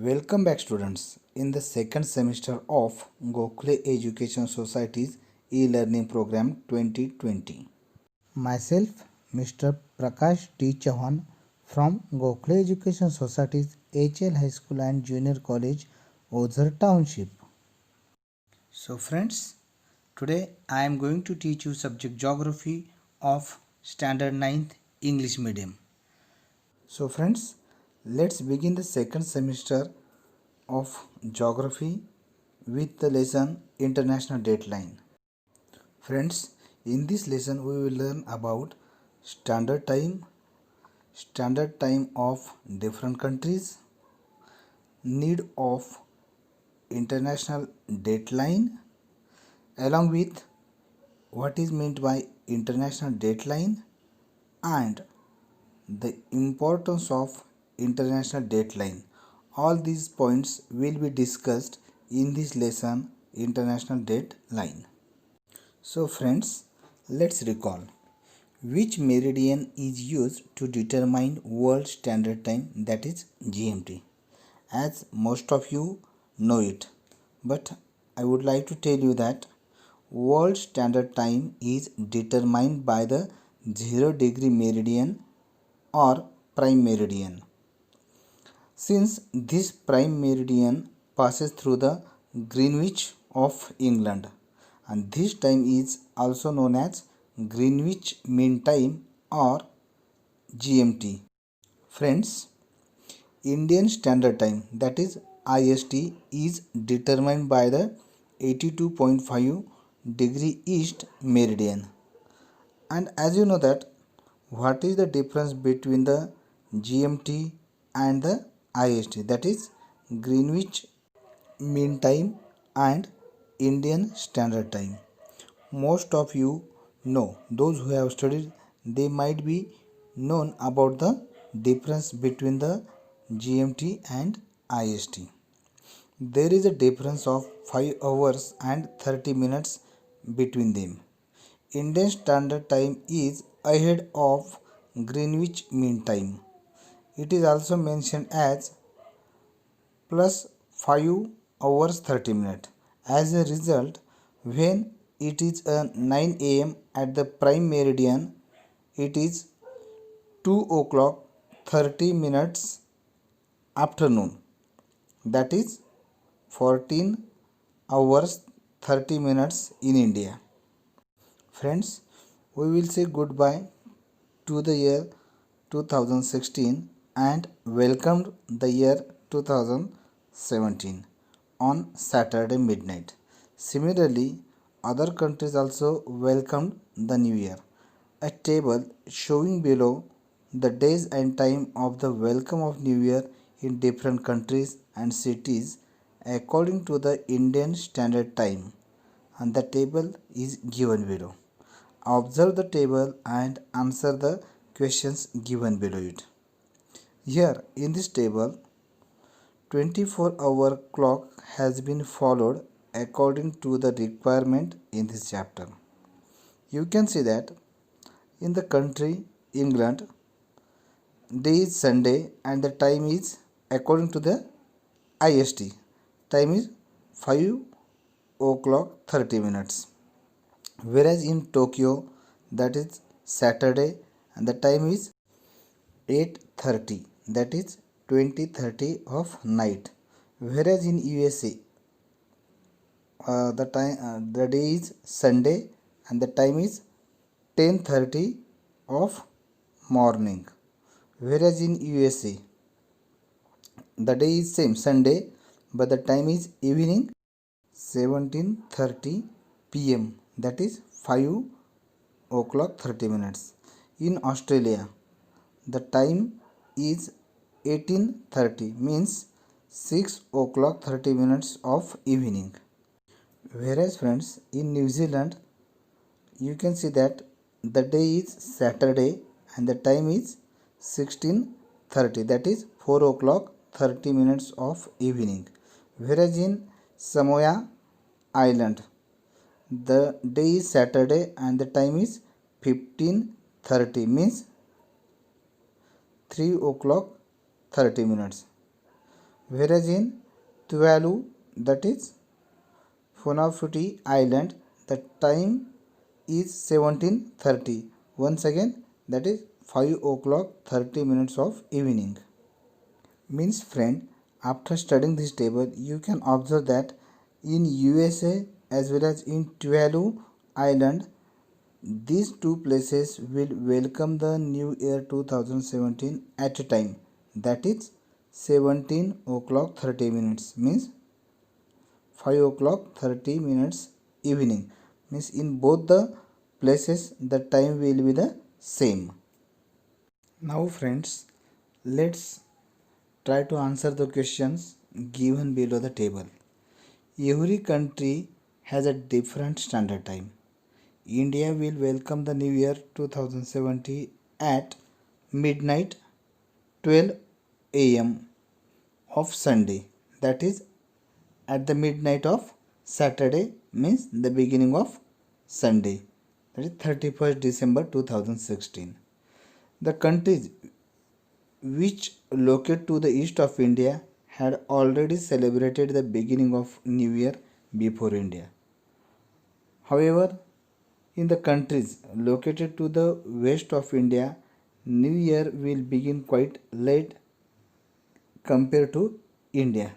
Welcome back students in the second semester of Gokhale Education Society's e-learning program 2020. Myself Mr. Prakash D. Chauhan from Gokhale Education Society's HL High School and Junior College, Ozar Township. So friends, today I am going to teach you subject geography of standard 9th English medium. So friends, let's begin the second semester of geography with the lesson International Dateline. Friends, in this lesson we will learn about standard time of different countries, need of international dateline, along with what is meant by international dateline and the importance of international dateline. All these points will be discussed in this lesson International Dateline. So friends, let's recall which meridian is used to determine world standard time, that is GMT. As most of you know it, but I would like to tell you that world standard time is determined by the 0-degree meridian or prime meridian. Since this prime meridian passes through the Greenwich of England, and this time is also known as Greenwich Mean Time or GMT. Friends, Indian Standard Time, that is IST, is determined by the 82.5 degree east meridian. And as you know that what is the difference between the GMT and the IST, that is Greenwich Mean Time and Indian Standard Time. Most of you know, those who have studied, they might be known about the difference between the GMT and IST. There is a difference of 5 hours and 30 minutes between them. Indian Standard Time is ahead of Greenwich Mean Time. It is also mentioned as plus 5 hours 30 minutes. As a result, when it is 9 am at the prime meridian, it is 2 o'clock 30 minutes afternoon, that is 14 hours 30 minutes in India. Friends, we will say goodbye to the year 2016 and welcomed the year 2017 on Saturday midnight. Similarly, other countries also welcomed the new year. A table showing below the days and time of the welcome of new year in different countries and cities according to the Indian Standard Time, and the table is given below. Observe the table and answer the questions given below it. Here in this table, 24-hour clock has been followed according to the requirement in this chapter. You can see that in the country England, day is Sunday and the time is according to the IST. Time is 5 o'clock 30 minutes. Whereas in Tokyo, that is Saturday and the time is 8:30, that is 20:30 of night. Whereas in USA, the day is Sunday and the time is 10:30 of morning. Whereas in USA, the day is same Sunday but the time is evening 17:30 p.m., that is 5 o'clock 30 minutes. In Australia, the time is 18:30, means 6 o'clock 30 minutes of evening. Whereas friends, in New Zealand, you can see that the day is Saturday and the time is 16:30, that is 4 o'clock 30 minutes of evening. Whereas in Samoa Island, the day is Saturday and the time is 15:30, means 3 o'clock 30 minutes. whereas in Tuvalu, that is Funafuti Island, the time is 17:30. Once again, that is 5 o'clock 30 minutes of evening. Means friend, after studying this table, you can observe that in USA as well as in Tuvalu Island, these two places will welcome the new year 2017 at a time, that is 17 o'clock 30 minutes, means 5 o'clock 30 minutes evening, means in both the places the time will be the same. Now friends, let's try to answer the questions given below the table. Every country has a different standard time. India will welcome the new year 2070 at midnight 12 am of Sunday, that is at the midnight of Saturday, means the beginning of Sunday, that is 31st December 2016. The countries which located to the east of India had already celebrated the beginning of New Year before India. However, in the countries located to the west of India, New Year will begin quite late compared to India.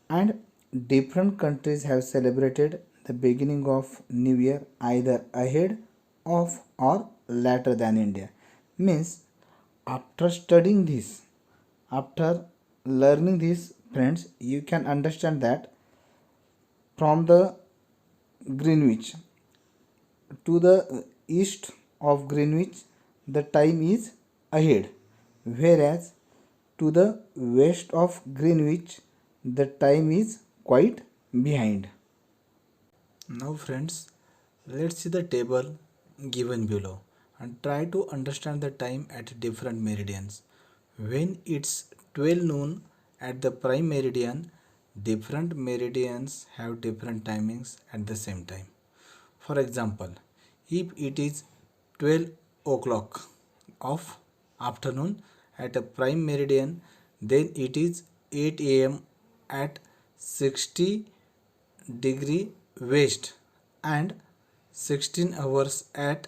And different countries have celebrated the beginning of New Year either ahead of or later than India. Means after studying this, after learning this, friends, you can understand that from the Greenwich to the east of Greenwich, the time is ahead, whereas to the west of Greenwich, the time is quite behind. Now, friends, let's see the table given below and try to understand the time at different meridians. When it's 12 noon at the prime meridian, different meridians have different timings at the same time. For example, if it is 12 o'clock of afternoon at a prime meridian, then it is 8 am at 60 degree west and 16 hours at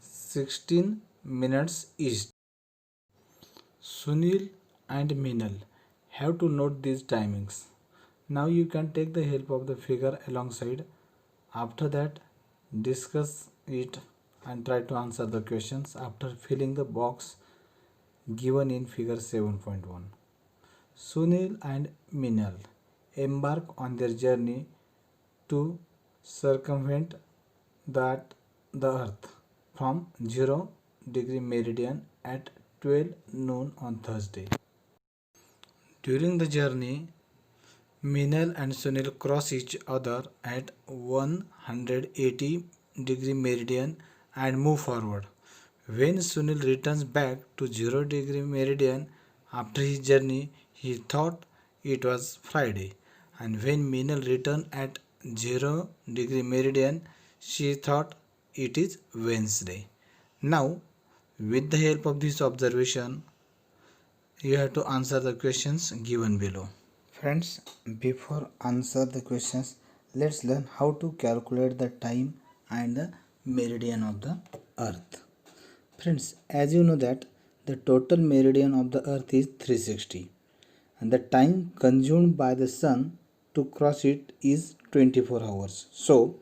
16 minutes east. Sunil and Minal have to note these timings. Now you can take the help of the figure alongside. After that, discuss it and try to answer the questions after filling the box given in figure 7.1. Sunil and Minal embark on their journey to circumvent the earth from 0 degree meridian at 12 noon on Thursday. During the journey, Minal and Sunil cross each other at 180 degree meridian and move forward. When Sunil returns back to 0 degree meridian after his journey, he thought it was Friday, and when Minal returned at 0 degree meridian, she thought it is Wednesday. Now, with the help of this observation, you have to answer the questions given below. Friends, before answer the questions, let's learn how to calculate the time and the meridian of the earth. Friends, as you know that the total meridian of the earth is 360 and the time consumed by the sun to cross it is 24 hours. So,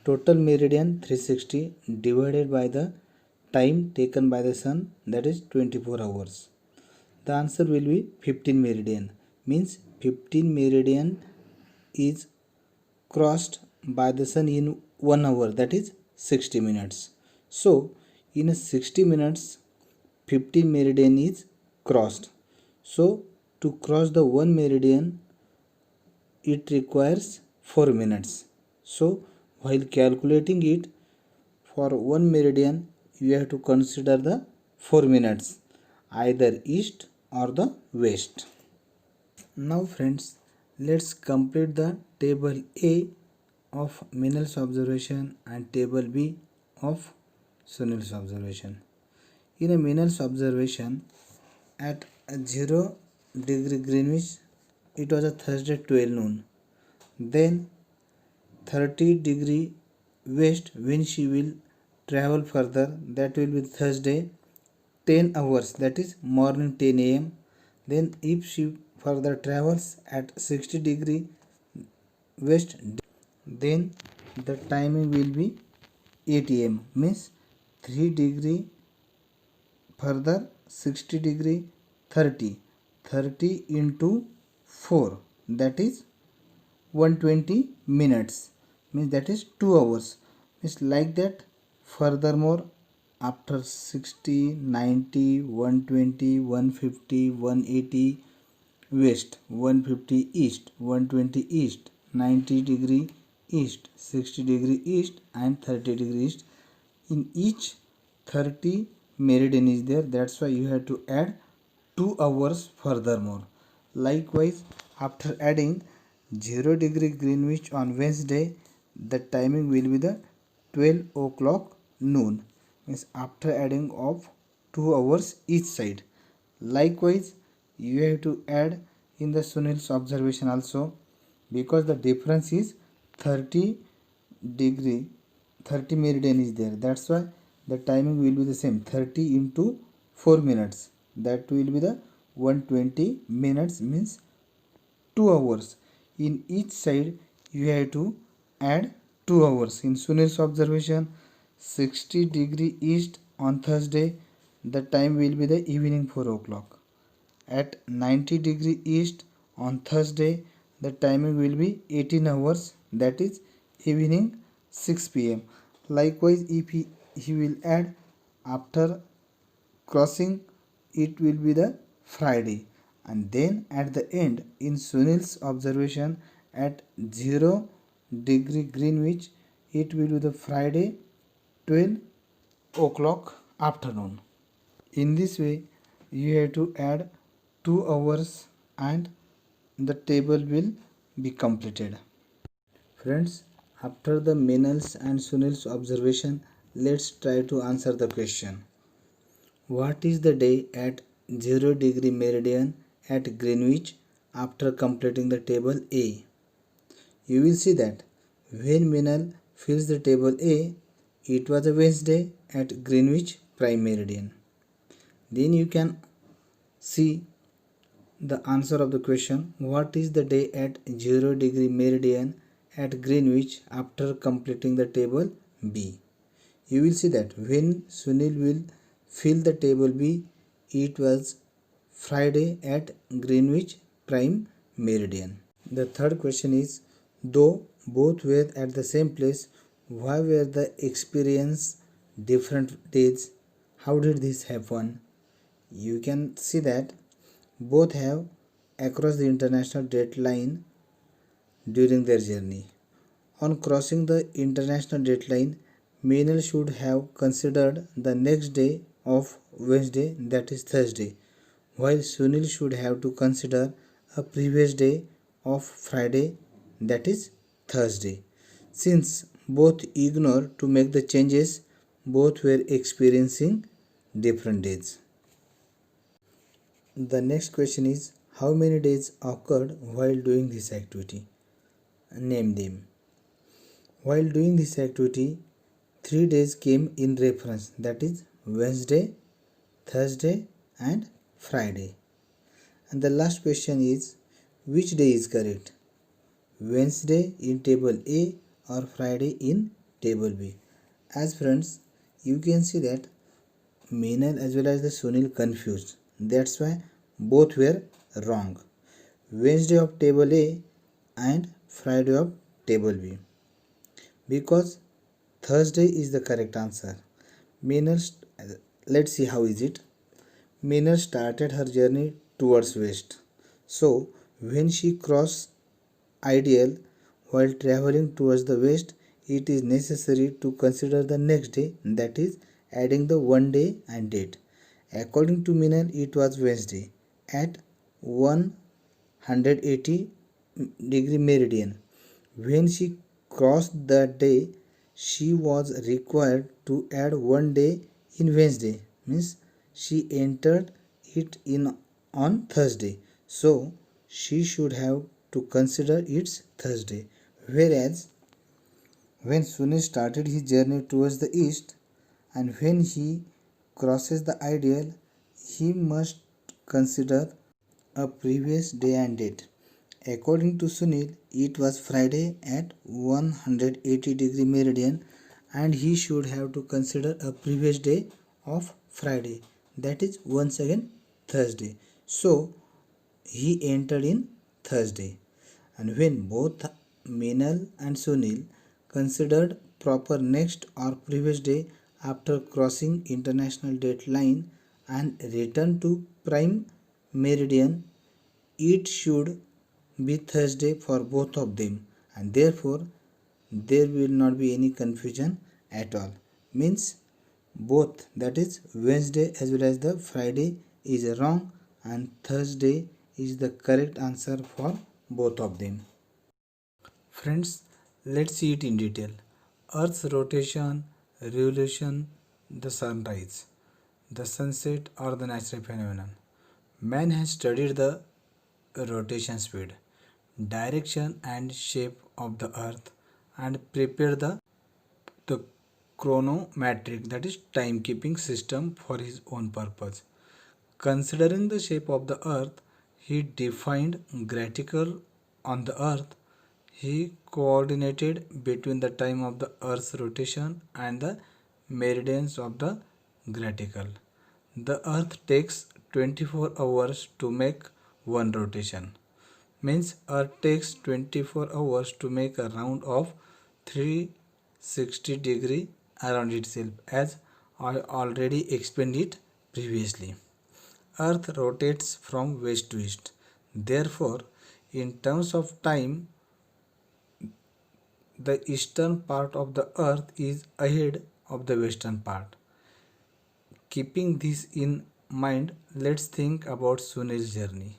total meridian 360 divided by the time taken by the sun, that is 24 hours. The answer will be 15 meridian, means 15 meridian is crossed by the sun in 1 hour, that is 60 minutes. So in 60 minutes 15 meridian is crossed. So to cross the one meridian it requires 4 minutes. So while calculating it for one meridian you have to consider the 4 minutes either east or the west. Now friends, let's complete the table A of Minal's observation and table B of Sunil's observation. In a Minal's observation, at 0 degree Greenwich, it was a Thursday 12 noon. Then 30-degree west when she will travel further, that will be Thursday 10 hours, that is morning 10 a.m. Then if she further travels at 60-degree west, then the timing will be 8 a.m. means 3 degree further 60-degree 30 into 4, that is 120 minutes, means that is 2 hours, means like that. Furthermore, after 60, 90, 120, 150, 180 west, 150 east, 120 east, 90-degree east, 60-degree east and 30-degree east. In each 30 meridian is there, that's why you have to add 2 hours furthermore. Likewise, after adding 0-degree Greenwich on Wednesday, the timing will be the 12 o'clock noon, means after adding of 2 hours each side. Likewise, you have to add in the Sunil's observation also, because the difference is 30 degree, 30 meridian is there, that's why the timing will be the same, 30 into 4 minutes, that will be the 120 minutes, means 2 hours. In each side you have to add 2 hours. In Sunil's observation, 60-degree east on Thursday, the time will be the evening 4 o'clock. At 90-degree east on Thursday, the timing will be 18 hours, that is evening 6 p.m. Likewise, if he will add after crossing, it will be the Friday. And then at the end, in Sunil's observation, at 0-degree Greenwich, it will be the Friday 12 o'clock afternoon. In this way, you have to add 2 hours and the table will be completed. Friends, after the Minal's and Sunil's observation, let's try to answer the question. What is the day at 0-degree meridian at Greenwich after completing the table A? You will see that when Minal fills the table A, it was a Wednesday at Greenwich prime meridian. Then you can see the answer of the question, what is the day at 0-degree meridian at Greenwich after completing the table B? You will see that when Sunil will fill the table B, it was Friday at Greenwich prime meridian. The third question is, though both were at the same place, why were the experience different days? How did this happen? You can see that both have across the international date line during their journey. On crossing the international date line, Minal should have considered the next day of Wednesday, that is Thursday, while Sunil should have to consider a previous day of Friday, that is Thursday. Since both ignored to make the changes, both were experiencing different days. The next question is, how many days occurred while doing this activity? Name them. While doing this activity, 3 days came in reference, that is Wednesday, Thursday and Friday. And the last question is, which day is correct? Wednesday in table A or Friday in table B? As friends, you can see that Minal as well as the Sunil confused. That's why both were wrong. Wednesday of table A and Friday of table B. Because Thursday is the correct answer. Let's see how is it. Minal started her journey towards west. So when she crossed Ideal while traveling towards the west, it is necessary to consider the next day, that is adding the one day and date. According to Minal, it was Wednesday at 180-degree meridian. When she crossed that day, she was required to add one day in Wednesday, means she entered it in on Thursday. So she should have to consider it's Thursday. Whereas when Sunil started his journey towards the east and when he crosses the ideal, he must consider a previous day and date. According to Sunil, it was Friday at 180-degree meridian and he should have to consider a previous day of Friday, that is once again Thursday. So he entered in Thursday. And when both Meenal and Sunil considered proper next or previous day after crossing international date line and returned to prime meridian, it should be Thursday for both of them, and therefore there will not be any confusion at all. Means both, that is Wednesday as well as the Friday, is wrong and Thursday is the correct answer for both of them. Friends, let's see it in detail. Earth's rotation, revolution, the sunrise, the sunset, or the natural phenomenon. Man has studied the rotation speed, direction, and shape of the earth and prepared the chronometric, that is timekeeping system for his own purpose. Considering the shape of the earth, he defined graticle on the earth. He coordinated between the time of the earth's rotation and the meridians of the graticle. The earth takes 24 hours to make one rotation. Means earth takes 24 hours to make a round of 360 degree around itself, as I already explained it previously. Earth rotates from west to east. Therefore, in terms of time, the eastern part of the earth is ahead of the western part. Keeping this in mind, let's think about Sunil's journey.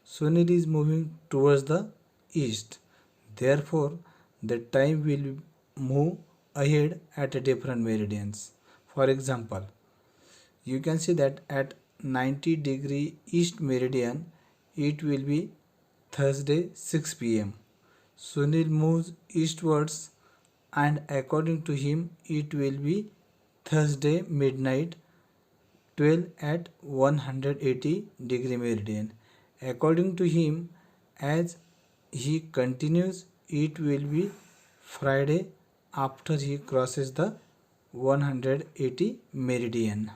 Sunil is moving towards the east. Therefore, the time will move ahead at a different meridians. For example, you can see that at 90-degree east meridian, it will be Thursday 6 pm. Sunil moves eastwards and according to him it will be Thursday midnight 12 at 180-degree meridian. According to him, as he continues, it will be Friday after he crosses the 180 meridian.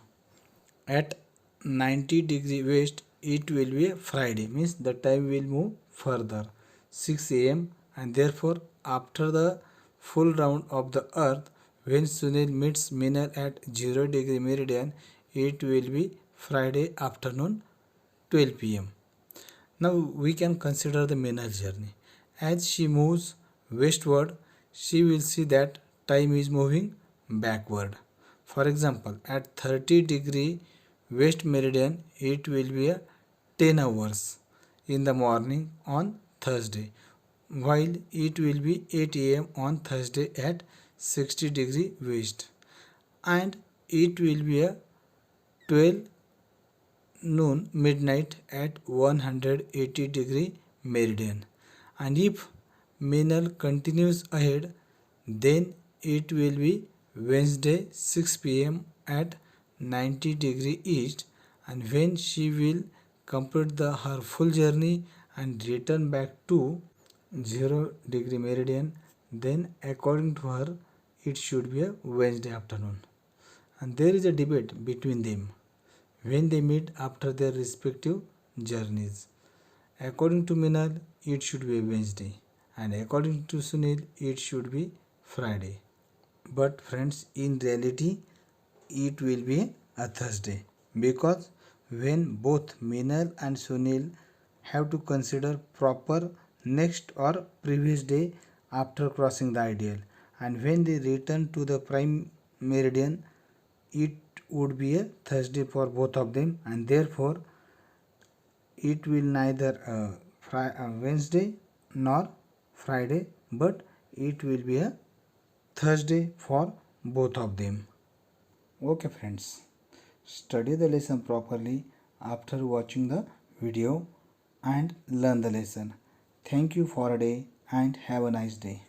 At 90-degree west, it will be Friday, means the time will move further 6 am, and therefore after the full round of the earth, when Sunil meets Meenal at 0-degree meridian, it will be Friday afternoon 12 pm. Now we can consider the Meenal's journey. As she moves westward, she will see that time is moving backward. For example, at 30-degree west meridian, it will be a 10 hours in the morning on Thursday, while it will be 8 am on Thursday at 60-degree west, and it will be a 12 noon midnight at 180-degree meridian. And if Meenal continues ahead, then it will be Wednesday 6 pm at 90-degree east, and when she will complete her full journey and return back to 0-degree meridian, then according to her it should be a Wednesday afternoon. And there is a debate between them when they meet after their respective journeys. According to Meenal, it should be Wednesday, and according to Sunil, it should be Friday. But friends, in reality, it will be a Thursday, because when both Meenal and Sunil have to consider proper next or previous day after crossing the ideal, and when they return to the prime meridian, it would be a Thursday for both of them, and therefore it will neither Wednesday nor Friday, but it will be a Thursday for both of them. Okay friends, study the lesson properly after watching the video and learn the lesson. Thank you for a day and have a nice day.